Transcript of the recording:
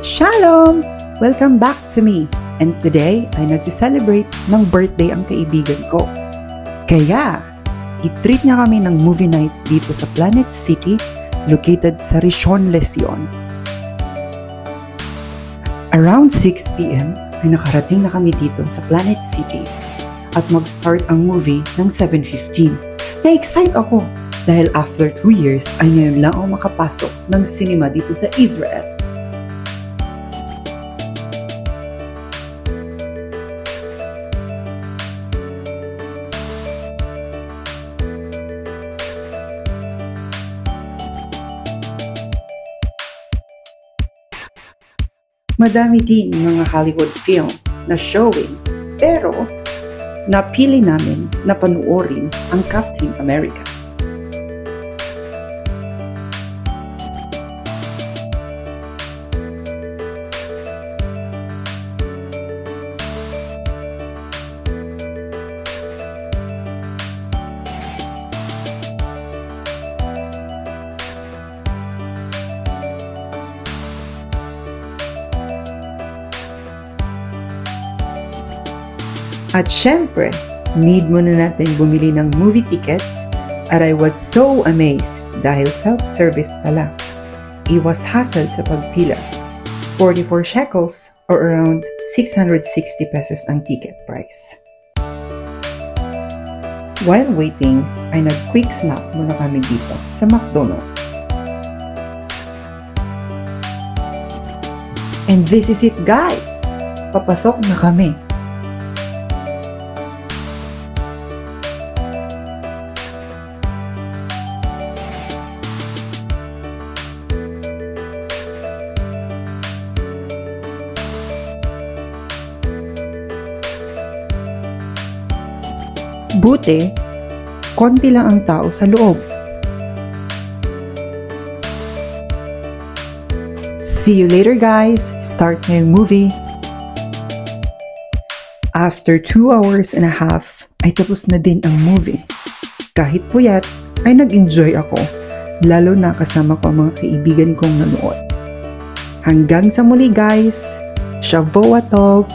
Shalom! Welcome back to me. And today ay nagsi-celebrate ng birthday ang kaibigan ko. Kaya, i-treat niya kami ng movie night dito sa Planet City, located sa Rishon Lezion. Around 6 p.m. ay nakarating na kami dito sa Planet City at mag-start ang movie ng 7:15. Na-excite ako dahil after 2 years ay ngayon lang ako makapasok ng cinema dito sa Israel. Madami din mga Hollywood film na showing, pero napili namin na panuorin ang Captain America. At syempre, need muna natin bumili ng movie tickets at I was so amazed dahil self-service pala. Iwas hassle sa pagpila. 44 shekels or around 660 pesos ang ticket price. While waiting, ay nag-quick snack muna kami dito sa McDonald's. And this is it, guys! Papasok na kami. Buti, konti lang ang tao sa loob. See you later, guys! Start na yung movie. After 2 hours and a half, ay tapos na din ang movie. Kahit puyat, ay nag-enjoy ako, lalo na kasama ko ang mga kaibigan kong nanood. Hanggang sa muli, guys! Shavuot Tov!